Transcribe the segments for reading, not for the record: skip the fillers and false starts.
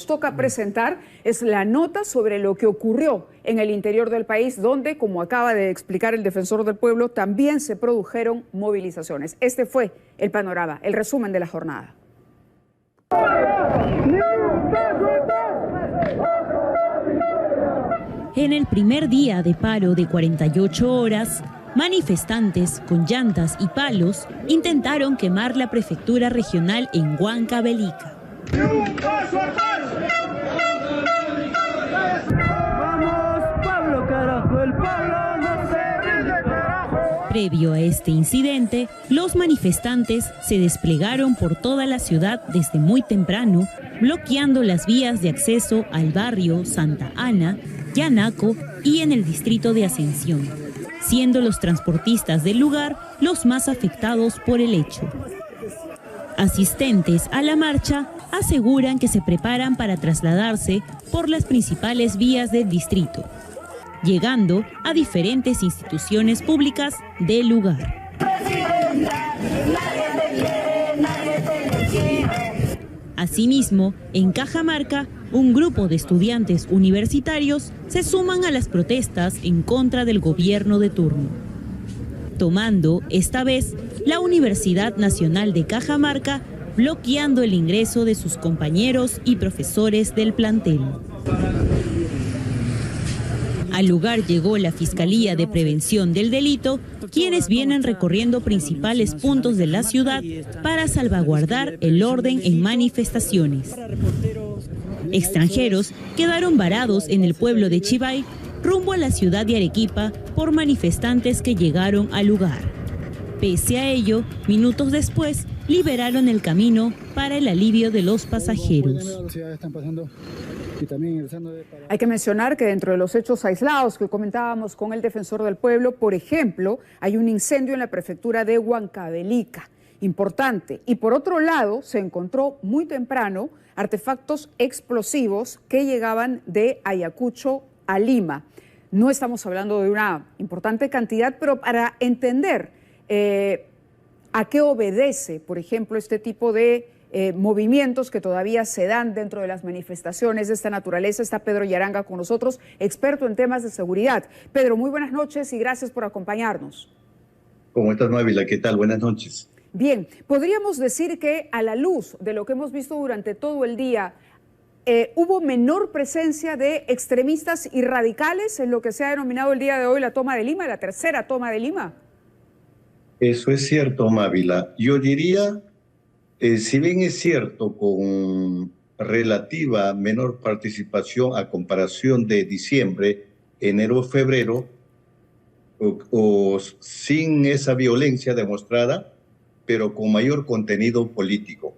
toca presentar es la nota sobre lo que ocurrió en el interior del país, donde, como acaba de explicar el defensor del pueblo, también se produjeron movilizaciones. Este fue el panorama, el resumen de la jornada. En el primer día de paro de 48 horas, manifestantes con llantas y palos intentaron quemar la prefectura regional en Huancavelica. Previo a este incidente, los manifestantes se desplegaron por toda la ciudad desde muy temprano, bloqueando las vías de acceso al barrio Santa Ana, Yanaco y en el distrito de Ascensión, siendo los transportistas del lugar los más afectados por el hecho. Asistentes a la marcha aseguran que se preparan para trasladarse por las principales vías del distrito, llegando a diferentes instituciones públicas del lugar. Asimismo, en Cajamarca, un grupo de estudiantes universitarios se suman a las protestas en contra del gobierno de turno, tomando esta vez la Universidad Nacional de Cajamarca, bloqueando el ingreso de sus compañeros y profesores del plantel. Al lugar llegó la Fiscalía de Prevención del Delito, quienes vienen recorriendo principales puntos de la ciudad para salvaguardar el orden en manifestaciones. Extranjeros quedaron varados en el pueblo de Chivay, rumbo a la ciudad de Arequipa, por manifestantes que llegaron al lugar. Pese a ello, minutos después, liberaron el camino para el alivio de los pasajeros. Hay que mencionar que dentro de los hechos aislados que comentábamos con el defensor del pueblo, por ejemplo, hay un incendio en la prefectura de Huancavelica, importante. Y por otro lado, se encontró muy temprano artefactos explosivos que llegaban de Ayacucho a Lima. No estamos hablando de una importante cantidad, pero para entender a qué obedece, por ejemplo, este tipo de movimientos que todavía se dan dentro de las manifestaciones de esta naturaleza. Está Pedro Yaranga con nosotros, experto en temas de seguridad. Pedro, muy buenas noches y gracias por acompañarnos. ¿Cómo estás, Mávila? ¿Qué tal? Buenas noches. Bien, podríamos decir que a la luz de lo que hemos visto durante todo el día, ¿hubo menor presencia de extremistas y radicales en lo que se ha denominado el día de hoy la toma de Lima, la tercera toma de Lima? Eso es cierto, Mávila. Yo diría, si bien es cierto, con relativa menor participación a comparación de diciembre, enero, febrero, o sin esa violencia demostrada, pero con mayor contenido político.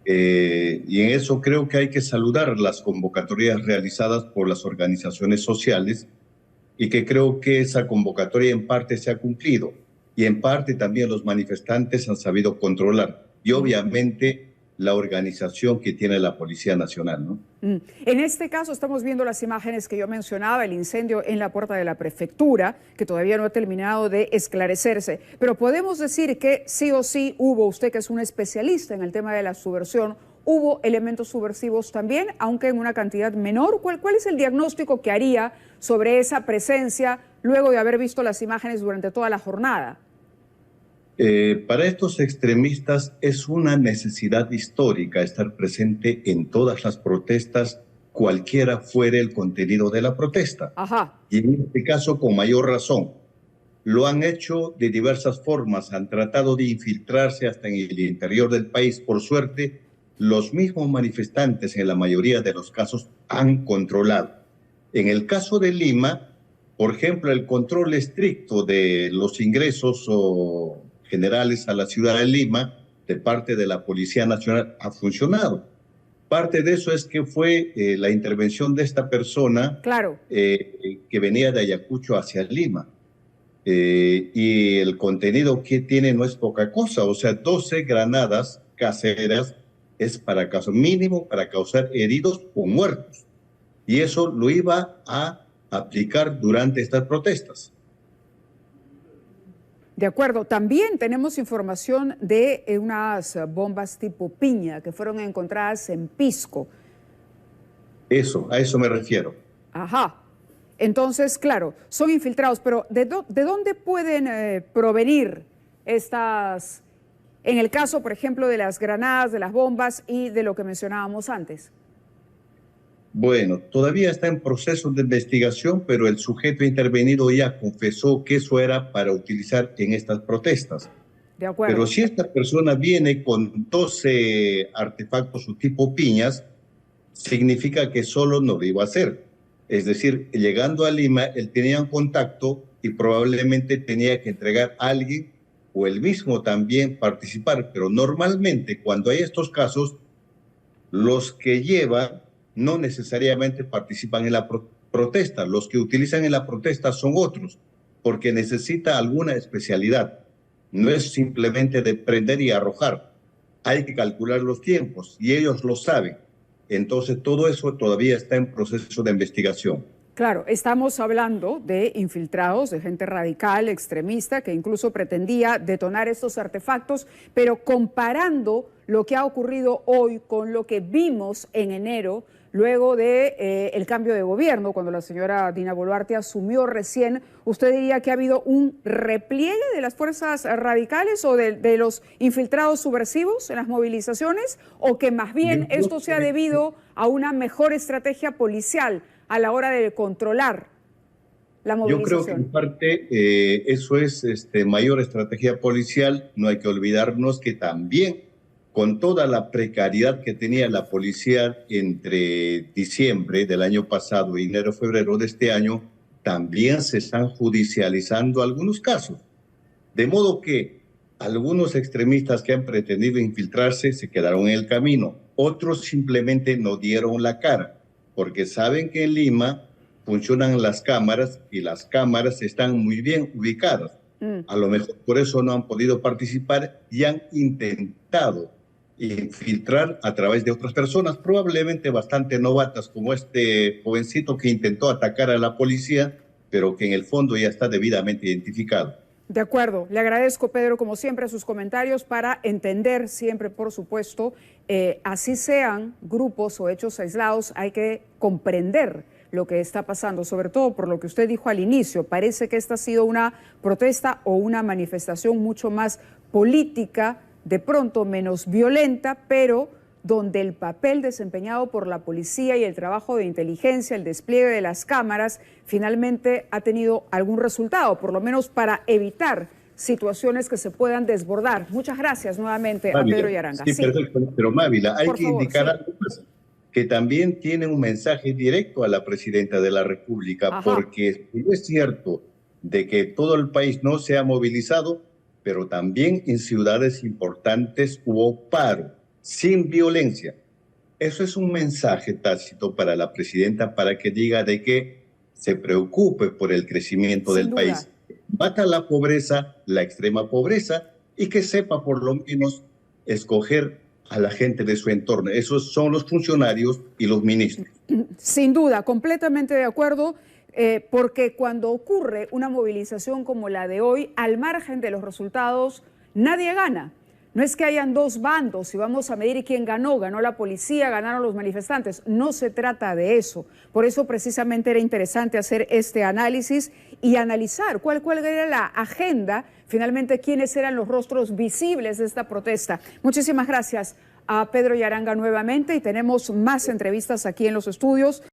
Y en eso creo que hay que saludar las convocatorias realizadas por las organizaciones sociales y que creo que esa convocatoria en parte se ha cumplido y en parte también los manifestantes han sabido controlar. Y obviamente la organización que tiene la Policía Nacional, ¿no? En este caso estamos viendo las imágenes que yo mencionaba, el incendio en la puerta de la prefectura, que todavía no ha terminado de esclarecerse. Pero podemos decir que sí o sí hubo, usted que es un especialista en el tema de la subversión, hubo elementos subversivos también, aunque en una cantidad menor. ¿Cuál es el diagnóstico que haría sobre esa presencia luego de haber visto las imágenes durante toda la jornada? Para estos extremistas es una necesidad histórica estar presente en todas las protestas, cualquiera fuere el contenido de la protesta. Ajá. Y en este caso con mayor razón. Lo han hecho de diversas formas, han tratado de infiltrarse hasta en el interior del país. Por suerte, los mismos manifestantes en la mayoría de los casos han controlado. En el caso de Lima, por ejemplo, el control estricto de los ingresos generales a la ciudad de Lima de parte de la Policía Nacional ha funcionado. Parte de eso es que fue la intervención de esta persona, claro, que venía de Ayacucho hacia Lima. Y el contenido que tiene no es poca cosa, o sea, 12 granadas caseras es para mínimo para causar heridos o muertos. Y eso lo iba a aplicar durante estas protestas. De acuerdo. También tenemos información de unas bombas tipo piña que fueron encontradas en Pisco. Eso, a eso me refiero. Ajá. Entonces, claro, son infiltrados, pero ¿de dónde pueden provenir estas, en el caso, por ejemplo, de las granadas, de las bombas y de lo que mencionábamos antes? Bueno, todavía está en proceso de investigación, pero el sujeto intervenido ya confesó que eso era para utilizar en estas protestas. De acuerdo. Pero si esta persona viene con 12 artefactos o tipo piñas, significa que solo no lo iba a hacer. Es decir, llegando a Lima, él tenía un contacto y probablemente tenía que entregar a alguien o él mismo también participar. Pero normalmente cuando hay estos casos, los que llevan no necesariamente participan en la protesta. Los que utilizan en la protesta son otros, porque necesita alguna especialidad. No es simplemente de prender y arrojar. Hay que calcular los tiempos y ellos lo saben. Entonces, todo eso todavía está en proceso de investigación. Claro, estamos hablando de infiltrados, de gente radical, extremista, que incluso pretendía detonar estos artefactos, pero comparando lo que ha ocurrido hoy con lo que vimos en enero, luego de el cambio de gobierno, cuando la señora Dina Boluarte asumió recién, ¿usted diría que ha habido un repliegue de las fuerzas radicales o de los infiltrados subversivos en las movilizaciones? ¿O que más bien esto sea debido a una mejor estrategia policial a la hora de controlar la movilización? Yo creo que en parte eso es mayor estrategia policial. No hay que olvidarnos que también con toda la precariedad que tenía la policía entre diciembre del año pasado y enero-febrero de este año, también se están judicializando algunos casos. De modo que algunos extremistas que han pretendido infiltrarse se quedaron en el camino. Otros simplemente no dieron la cara, porque saben que en Lima funcionan las cámaras y las cámaras están muy bien ubicadas. A lo mejor por eso no han podido participar y han intentado infiltrar a través de otras personas, probablemente bastante novatas, como este jovencito que intentó atacar a la policía, pero que en el fondo ya está debidamente identificado. De acuerdo. Le agradezco, Pedro, como siempre, sus comentarios para entender siempre, por supuesto, así sean grupos o hechos aislados, hay que comprender lo que está pasando, sobre todo por lo que usted dijo al inicio. Parece que esta ha sido una protesta o una manifestación mucho más política, de pronto menos violenta, pero donde el papel desempeñado por la policía y el trabajo de inteligencia, el despliegue de las cámaras, finalmente ha tenido algún resultado, por lo menos para evitar situaciones que se puedan desbordar. Muchas gracias nuevamente a Pedro Yaranga. Sí, perfecto, pero Mávila, hay que indicar algo más, que también tiene un mensaje directo a la presidenta de la República, porque es cierto de que todo el país no se ha movilizado, pero también en ciudades importantes hubo paro, sin violencia. Eso es un mensaje tácito para la presidenta para que diga de que se preocupe por el crecimiento del país. Bata la pobreza, la extrema pobreza, y que sepa por lo menos escoger a la gente de su entorno. Esos son los funcionarios y los ministros. Sin duda, completamente de acuerdo. Porque cuando ocurre una movilización como la de hoy, al margen de los resultados, nadie gana. No es que hayan dos bandos y vamos a medir quién ganó. Ganó la policía, ganaron los manifestantes. No se trata de eso. Por eso precisamente era interesante hacer este análisis y analizar cuál era la agenda, finalmente quiénes eran los rostros visibles de esta protesta. Muchísimas gracias a Pedro Yaranga nuevamente y tenemos más entrevistas aquí en los estudios.